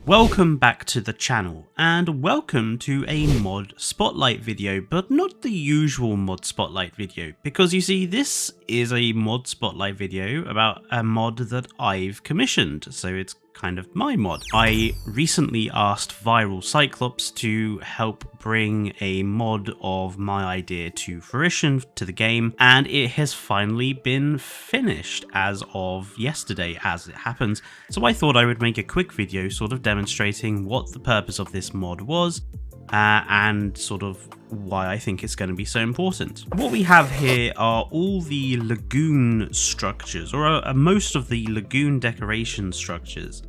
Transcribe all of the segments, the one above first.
Welcome back to the channel, and welcome to a mod spotlight video, but not the usual mod spotlight video, because you see this is a mod spotlight video about a mod that I've commissioned, so it's kind of my mod. I recently asked Viral Cyclopes to help bring a mod of my idea to fruition to the game, and it has finally been finished as of yesterday, as it happens. So I thought I would make a quick video sort of demonstrating what the purpose of this mod was and sort of why I think it's going to be so important. What we have here are all the lagoon structures, or most of the lagoon decoration structures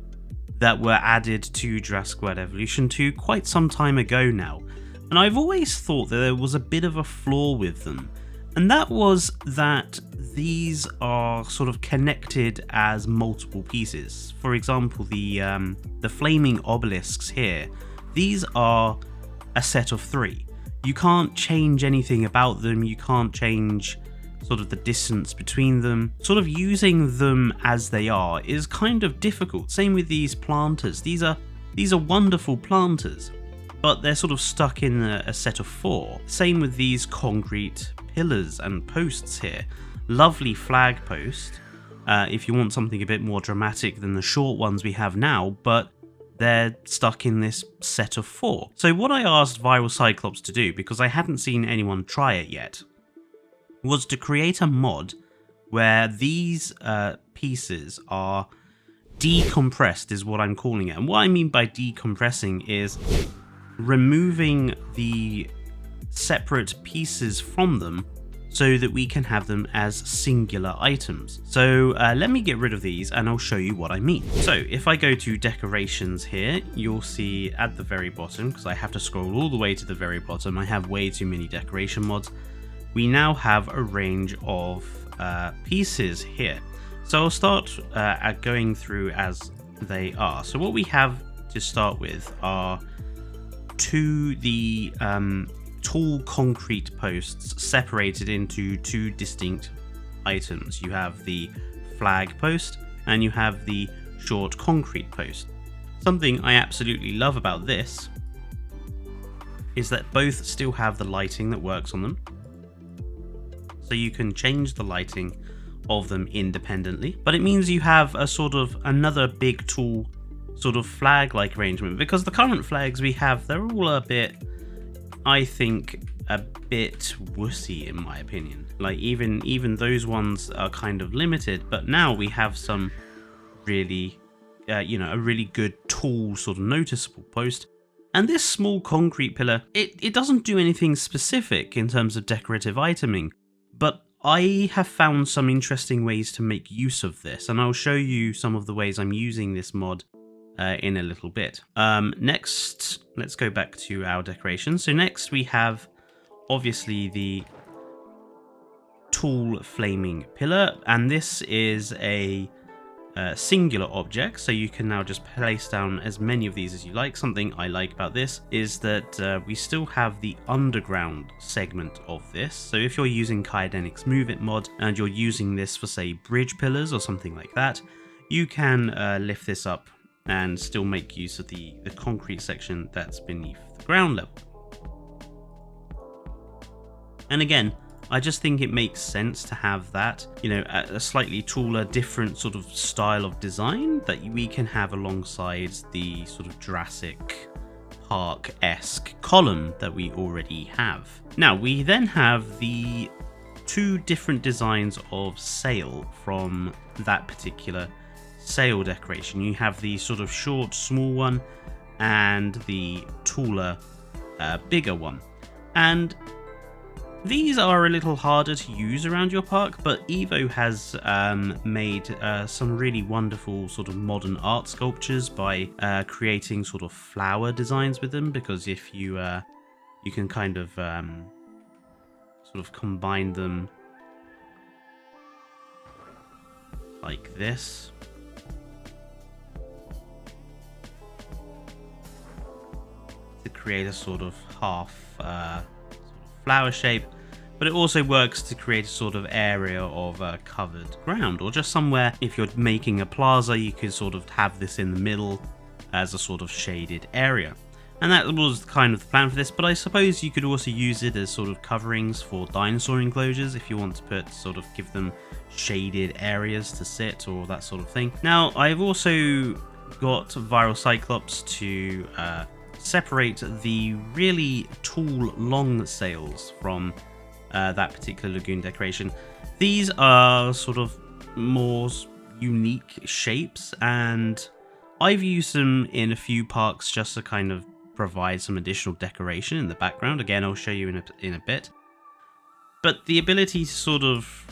that were added to Jurassic World Evolution 2 quite some time ago now. And I've always thought that there was a bit of a flaw with them, and that was that these are sort of connected as multiple pieces. For example, the flaming obelisks here, these are a set of 3. You can't change anything about them, you can't change sort of the distance between them. Sort of using them as they are is kind of difficult. Same with these planters. These are wonderful planters, but they're sort of stuck in a set of 4. Same with these concrete pillars and posts here. Lovely flag post if you want something a bit more dramatic than the short ones we have now, but they're stuck in this set of 4. So what I asked Viral Cyclopes to do, because I hadn't seen anyone try it yet, was to create a mod where these pieces are decompressed, is what I'm calling it. And what I mean by decompressing is removing the separate pieces from them so that we can have them as singular items. So let me get rid of these and I'll show you what I mean. So if I go to decorations here, you'll see at the very bottom, because I have to scroll all the way to the very bottom, I have way too many decoration mods. We now have a range of pieces here. So I'll start at going through as they are. So what we have to start with are the tall concrete posts separated into 2 distinct items. You have the flag post and you have the short concrete post. Something I absolutely love about this is that both still have the lighting that works on them. So you can change the lighting of them independently, but it means you have a sort of another big tall sort of flag-like arrangement, because the current flags we have, they're all a bit, I think, a bit wussy in my opinion. Like even those ones are kind of limited, but now we have some really, a really good tall sort of noticeable post. And this small concrete pillar, it doesn't do anything specific in terms of decorative iteming, but I have found some interesting ways to make use of this, and I'll show you some of the ways I'm using this mod in a little bit. Next, let's go back to our decorations. So next we have obviously the tall flaming pillar, and this is a singular object, so you can now just place down as many of these as you like. Something I like about this is that we still have the underground segment of this, so if you're using Kaidenic's Move It mod and you're using this for, say, bridge pillars or something like that, you can lift this up and still make use of the concrete section that's beneath the ground level. And again, I just think it makes sense to have that, a slightly taller, different sort of style of design that we can have alongside the sort of Jurassic Park-esque column that we already have. Now, we then have the 2 different designs of sail from that particular sail decoration. You have the sort of short, small one and the taller, bigger one. And these are a little harder to use around your park, but Evo has made some really wonderful sort of modern art sculptures by creating sort of flower designs with them, because if you can kind of sort of combine them like this. To create a sort of half flower shape. but it also works to create a sort of area of covered ground, or just somewhere, if you're making a plaza, you could sort of have this in the middle as a sort of shaded area. And that was kind of the plan for this, but I suppose you could also use it as sort of coverings for dinosaur enclosures if you want to put give them shaded areas to sit or that sort of thing. Now, I've also got Viral Cyclopes to separate the really tall long sails from that particular lagoon decoration. These are sort of more unique shapes, and I've used them in a few parks just to kind of provide some additional decoration in the background. Again, I'll show you in a bit. But the ability to sort of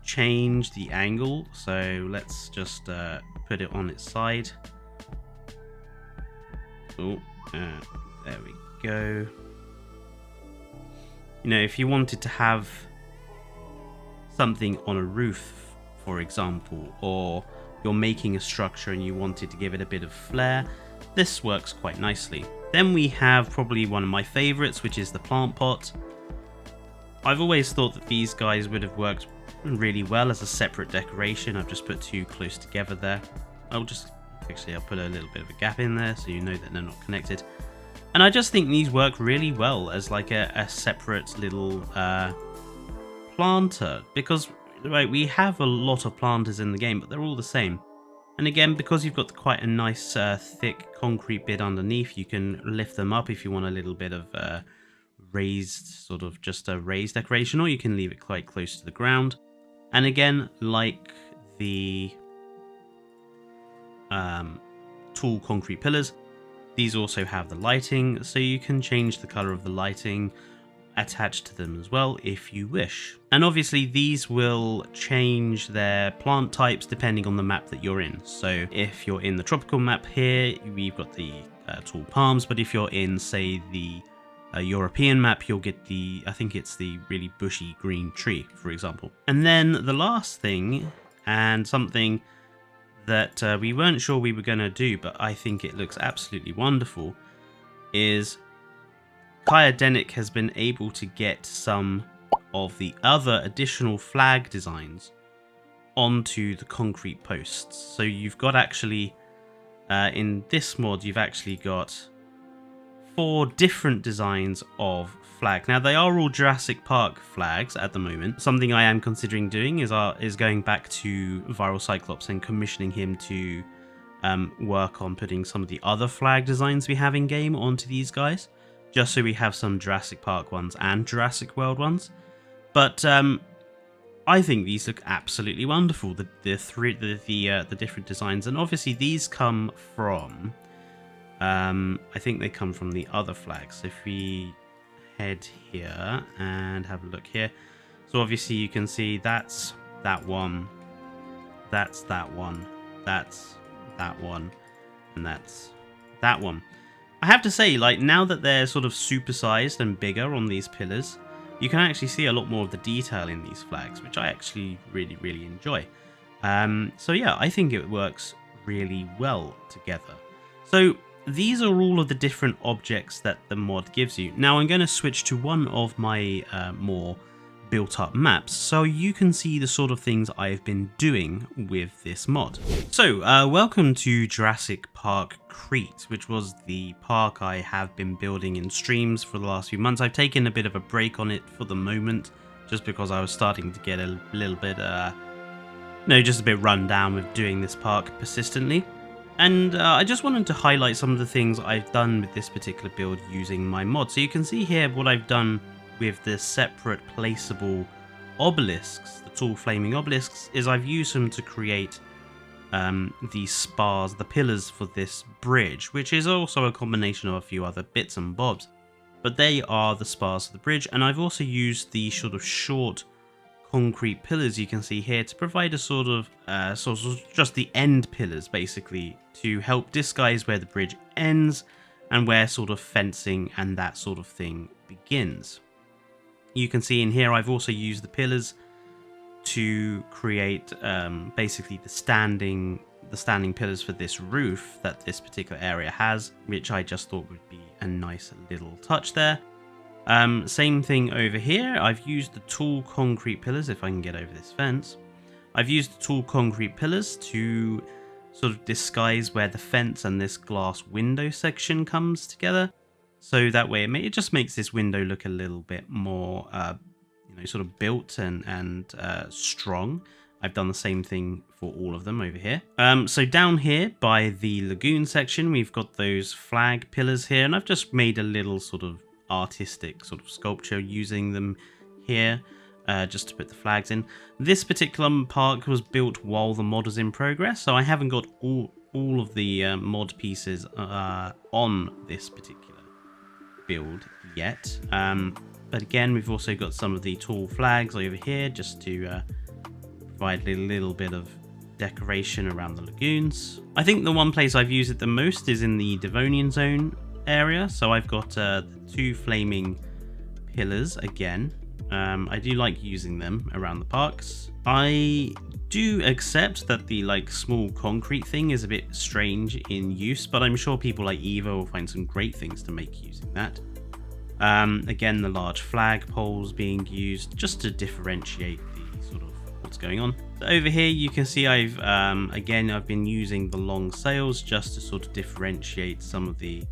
change the angle, so let's just put it on its side. Oh, there we go. You know, if you wanted to have something on a roof, for example, or you're making a structure and you wanted to give it a bit of flair, this works quite nicely. Then we have probably one of my favorites, which is the plant pot. I've always thought that these guys would have worked really well as a separate decoration. I've just put two close together there. I'll put a little bit of a gap in there so you know that they're not connected. And I just think these work really well as like a separate little planter, because right, we have a lot of planters in the game, but they're all the same. And again, because you've got quite a nice thick concrete bit underneath, you can lift them up if you want a little bit of raised, sort of just a raised decoration, or you can leave it quite close to the ground. And again, like the tall concrete pillars, these also have the lighting, so you can change the color of the lighting attached to them as well if you wish. And obviously these will change their plant types depending on the map that you're in. So if you're in the tropical map here, we've got the tall palms, but if you're in, say, the European map, you'll get the, I think it's the really bushy green tree, for example. And then the last thing, and something that we weren't sure we were going to do, but I think it looks absolutely wonderful, is Uniq has been able to get some of the other additional flag designs onto the concrete posts. So you've got actually, in this mod, you've actually got 4 different designs of flag. Now, they are all Jurassic Park flags at the moment. Something I am considering doing is going back to Viral Cyclopes and commissioning him to work on putting some of the other flag designs we have in game onto these guys, just so we have some Jurassic Park ones and Jurassic World ones. But I think these look absolutely wonderful. The different designs, and obviously these come from, I think they come from the other flags. So if we head here and have a look here, so obviously you can see that's that one, that's that one, that's that one, and that's that one. I have to say, like, now that they're sort of supersized and bigger on these pillars, you can actually see a lot more of the detail in these flags, which I actually really enjoy. So yeah, I think it works really well together. So these are all of the different objects that the mod gives you. Now I'm going to switch to one of my more built up maps so you can see the sort of things I've been doing with this mod. So welcome to Jurassic Park Crete, which was the park I have been building in streams for the last few months. I've taken a bit of a break on it for the moment just because I was starting to get a little bit just a bit run down with doing this park persistently. And I just wanted to highlight some of the things I've done with this particular build using my mod. So you can see here what I've done with the separate placeable obelisks, the tall flaming obelisks, is I've used them to create the spars, the pillars for this bridge, which is also a combination of a few other bits and bobs. But they are the spars of the bridge, and I've also used the sort of short concrete pillars you can see here to provide a sort of just the end pillars, basically, to help disguise where the bridge ends and where sort of fencing and that sort of thing begins. You can see in here I've also used the pillars to create basically the standing pillars for this roof that this particular area has, which I just thought would be a nice little touch there. Same thing over here. I've used the tall concrete pillars, if I can get over this fence. I've used the tall concrete pillars to sort of disguise where the fence and this glass window section comes together. So that way it just makes this window look a little bit more, sort of built and strong. I've done the same thing for all of them over here. So down here by the lagoon section, we've got those flag pillars here, and I've just made a little sort of artistic sort of sculpture using them here, just to put the flags in. This particular park was built while the mod was in progress, so I haven't got all of the mod pieces on this particular build yet. But again, we've also got some of the tall flags over here just to provide a little bit of decoration around the lagoons. I think the one place I've used it the most is in the Devonian zone area. So I've got the 2 flaming pillars again. I do like using them around the parks. I do accept that the small concrete thing is a bit strange in use, but I'm sure people like Eva will find some great things to make using that. Again, the large flag poles being used just to differentiate the sort of what's going on. So over here you can see I've been using the long sails just to sort of differentiate some of the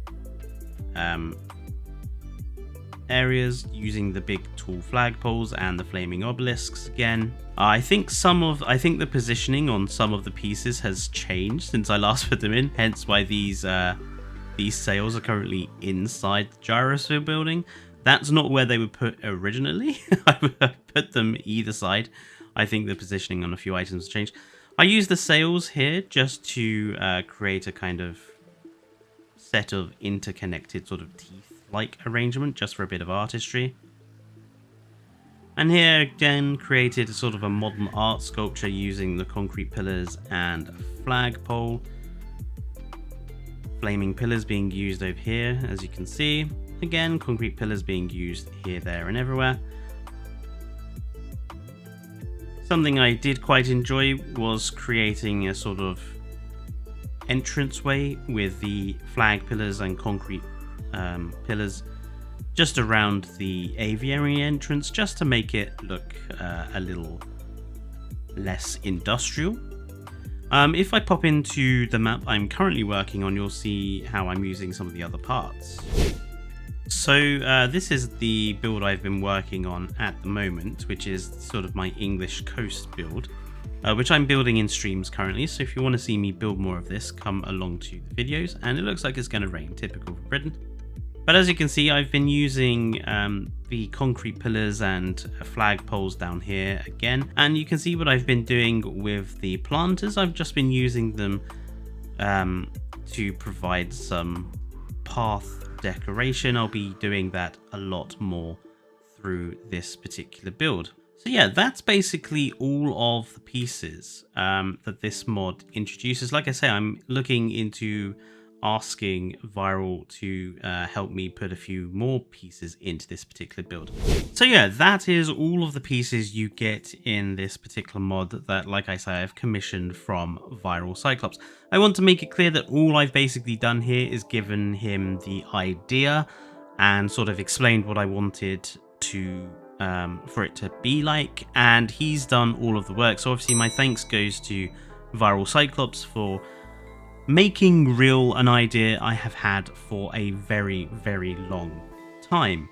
areas, using the big tall flag poles and the flaming obelisks again. I think the positioning on some of the pieces has changed since I last put them in, hence why these sails are currently inside the gyrosphere building. That's not where they were put originally. I put them either side. I think the positioning on a few items changed. I use the sails here just to create a kind of set of interconnected sort of teeth-like arrangement, just for a bit of artistry. And here again created a sort of a modern art sculpture using the concrete pillars and a flagpole. Flaming pillars being used over here, as you can see. Again, concrete pillars being used here, there, and everywhere. Something I did quite enjoy was creating a sort of entranceway with the flag pillars and concrete pillars just around the aviary entrance, just to make it look a little less industrial. If I pop into the map I'm currently working on, you'll see how I'm using some of the other parts. So this is the build I've been working on at the moment, which is sort of my English coast build, which I'm building in streams currently. So if you want to see me build more of this, come along to the videos. And it looks like it's going to rain, typical for Britain. But as you can see, I've been using the concrete pillars and flag poles down here again. And you can see what I've been doing with the planters. I've just been using them to provide some path decoration. I'll be doing that a lot more through this particular build. So yeah, that's basically all of the pieces that this mod introduces. Like I say, I'm looking into asking Viral to help me put a few more pieces into this particular build. So yeah, that is all of the pieces you get in this particular mod that, like I say, I've commissioned from Viral Cyclopes. I want to make it clear that all I've basically done here is given him the idea and sort of explained what I wanted to for it to be like, and he's done all of the work. So obviously my thanks goes to Viral Cyclopes for making real an idea I have had for a very, very long time.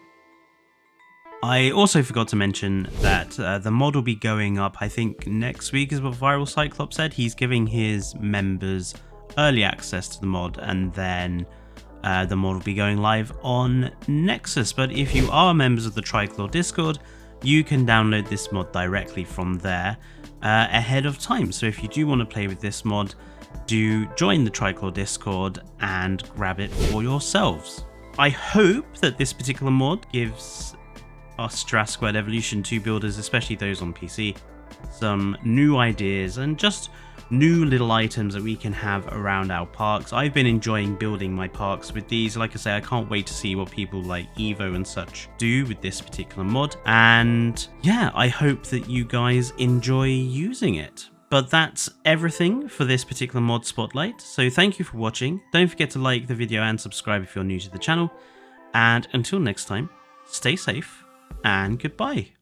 I also forgot to mention that the mod will be going up, I think next week is what Viral Cyclops said. He's giving his members early access to the mod, and then the mod will be going live on Nexus. But if you are members of the Triclor Discord, you can download this mod directly from there ahead of time. So if you do want to play with this mod, do join the Triclor Discord and grab it for yourselves. I hope that this particular mod gives us Jurassic World Evolution 2 builders, especially those on PC, some new ideas and just new little items that we can have around our parks. I've been enjoying building my parks with these. Like I say, I can't wait to see what people like Evo and such do with this particular mod. And yeah, I hope that you guys enjoy using it. But that's everything for this particular mod spotlight. So thank you for watching. Don't forget to like the video and subscribe if you're new to the channel. And until next time, stay safe, and goodbye.